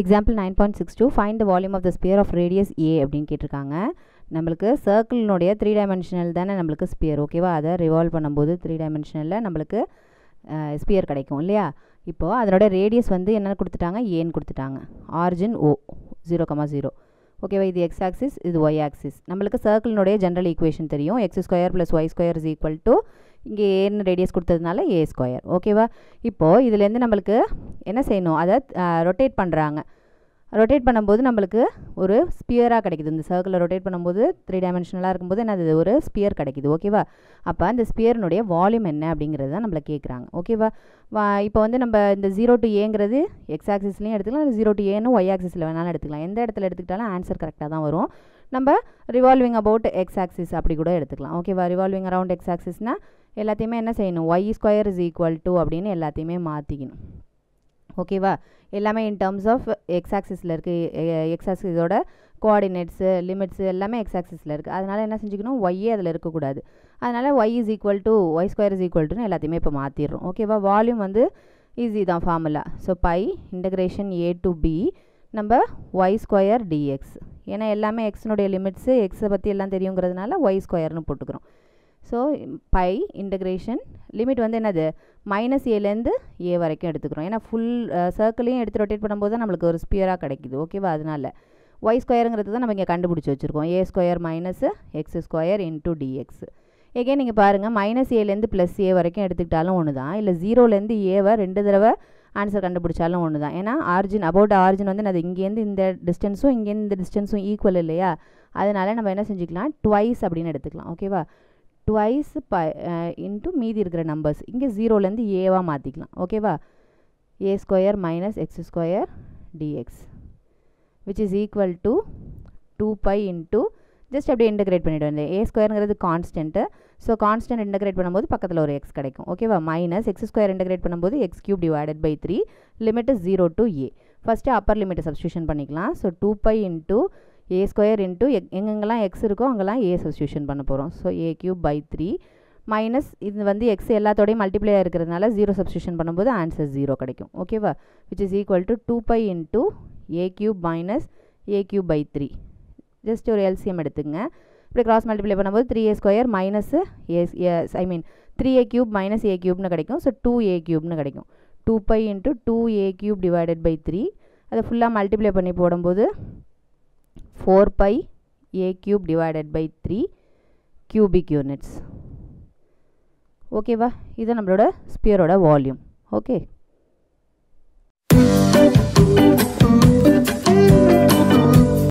Example 9.62 find the volume of the sphere of radius A அப்படின்னு கேட்டிருக்காங்க. நம்மளுக்கு சர்க்கிளினுடைய 3 dimensional தானே நம்மளுக்கு ஸ்பியர், ஓகேவா? அதை ரிவால்வ் பண்ணும்போது 3 டைமென்ஷனலில் நம்மளுக்கு ஸ்பியர் கிடைக்கும் இல்லையா? இப்போது அதனோட ரேடியஸ் வந்து என்ன கொடுத்துட்டாங்க, ஏன்னு கொடுத்துட்டாங்க. ஆரிஜின் ஓ 0,0, ஓகேவா? இது எக்ஸ் ஆக்சிஸ், இது ஒய் ஆக்சிஸ். நம்மளுக்கு சர்க்கிளினுடைய ஜென்ரல் ஈக்குவேஷன் தெரியும். X square plus Y square is equal to இங்கே ஏன்னு ரேடியஸ் கொடுத்ததுனால ஏ ஸ்கொயர், ஓகேவா? இப்போது இதுலேருந்து நம்மளுக்கு என்ன செய்யணும், அதை ரொட்டேட் பண்ணுறாங்க. ரொட்டேட் பண்ணும்போது நம்மளுக்கு ஒரு ஸ்பியராக கிடைக்குது. இந்த சர்க்கிளை ரொட்டேட் பண்ணும்போது 3 டைமென்ஷனலாக இருக்கும்போது என்னது, ஒரு ஸ்பியர் கிடைக்குது, ஓகேவா? அப்போ அந்த ஸ்பியர்னுடைய வால்யூம் என்ன அப்படிங்கிறது தான் நம்மளை கேட்குறாங்க, ஓகேவா? இப்போ வந்து நம்ம இந்த 0 to ஏங்கிறது எக்ஸ் ஆக்சிஸ்லையும் எடுத்துக்கலாம், இல்லை 0 to ஏன்னு ஒய் ஆக்சிஸில் வேணாலும் எடுத்துக்கலாம். எந்த இடத்துல எடுத்துக்கிட்டாலும் ஆன்சர் கரெக்டாக தான் வரும். நம்ம ரிவால்விங் அபவுட் எக்ஸ் ஆக்சிஸ் அப்படி கூட எடுத்துக்கலாம், ஓகேவா? ரிவால்விங் அரவுண்ட் எக்ஸ் ஆக்சிஸ்னால் எல்லாத்தையுமே என்ன செய்யணும், y square is equal to அப்படின்னு எல்லாத்தையுமே மாற்றிக்கணும், ஓகேவா? எல்லாமே இன் டர்ம்ஸ் ஆஃப் எக்ஸ் ஆக்சிஸில் இருக்குது. எக்ஸ் ஆக்சிஸோட கோஆர்டினேட்ஸு லிமிட்ஸு எல்லாமே எக்ஸ் ஆக்சிஸில் இருக்குது. அதனால் என்ன செஞ்சுக்கணும், ஒய்யே அதில் இருக்கக்கூடாது. அதனால் y is equal to y square is equal to எல்லாத்தையுமே இப்போ மாற்றிடுறோம், ஓகேவா? வால்யூம் வந்து ஈஸி தான் formula. So pi integration a to b நம்ம ஒய் ஸ்கொயர் டிஎக்ஸ். ஏன்னா எல்லாமே எக்ஸினுடைய லிமிட்ஸு எக்ஸை பற்றி எல்லாம் தெரியுங்கிறதுனால ஒய் ஸ்கொயர்னு போட்டுக்கிறோம். ஸோ பை இன்டகிரேஷன் லிமிட் வந்து என்னது, மைனஸ் ஏலேருந்து ஏ வரைக்கும் எடுத்துக்கிறோம். ஏன்னா ஃபுல் சர்க்கிளையும் எடுத்து ரொட்டேட் பண்ணும்போது தான் நம்மளுக்கு ஒரு ஸ்பியராக கிடைக்குது, ஓகேவா? அதனால ஒய் ஸ்கொயருங்கிறது தான் நம்ம இங்கே கண்டுபிடிச்சி வச்சுருக்கோம். A square minus x square into dx. எகே நீங்கள் பாருங்கள், மைனஸ் ஏலேருந்து ப்ளஸ் ஏ வரைக்கும் எடுத்துக்கிட்டாலும் ஒன்று தான், இல்லை 0லேருந்து ஏவை 2 தடவை ஆன்சர் கண்டுபிடிச்சாலும் ஒன்று தான். ஏன்னா ஆரிஜின் அபவுட் ஆரிஜின் வந்து அது இங்கேருந்து இந்த டிஸ்டன்ஸும் இங்கேருந்து இந்த டிஸ்டன்ஸும் ஈக்குவல் இல்லையா? அதனால் நம்ம என்ன செஞ்சுக்கலாம், ட்வைஸ் அப்படின்னு எடுத்துக்கலாம், ஓகேவா? ட்வைஸ் இன்ட்டு மீதி இருக்கிற நம்பர்ஸ் இங்கே 0லேருந்து ஏவாக மாற்றிக்கலாம், ஓகேவா? A square minus x square dx which is equal to 2π into just அப்படியே இன்டகிரேட் பண்ணிவிடுவோம். இந்த ஏ ஸ்கொயருங்கிறது கான்ஸ்டன்ட்டு. ஸோ கான்ஸ்டன்ட் இன்டகிரேட் பண்ணும்போது பக்கத்தில் ஒரு எக்ஸ் கிடைக்கும், ஓகேவா? மைனஸ் எக்ஸ் ஸ்கொயர் இன்டகிரேட் பண்ணும்போது x cube divided by 3 limit 0 to a. First upper லிமிட்டை சப்ஸ்டியூஷன் பண்ணிக்கலாம். So 2π into a square into எங்கெங்கெல்லாம் எக்ஸ் இருக்கோ அங்கெல்லாம் ஏ சப்ஸ்டியூஷன் பண்ண போகிறோம். So a cube by 3 minus இது வந்து எக்ஸ் எல்லாத்தோடையும் மல்டிப்ளையாக இருக்கிறதுனால 0 சப்ஸ்டியூஷன் பண்ணும்போது ஆன்சர் 0 கிடைக்கும், ஓகேவா? Which is equal to 2π into a cube minus a cube by 3. Just ஒரு எல்சிஎம் எடுத்துங்க. இப்படி கிராஸ் மல்டிப்ளை பண்ணும்போது 3a square minus I mean 3a cube minus a கியூப்னு கிடைக்கும். ஸோ 2a கியூப்னு கிடைக்கும். 2π into 2a cube divided by 3 அதை ஃபுல்லாக multiply பண்ணி போடும்போது 4π a cube divided by 3 cubic units, ஓகேவா? இது நம்மளோட ஸ்பியரோட வால்யூம், ஓகே.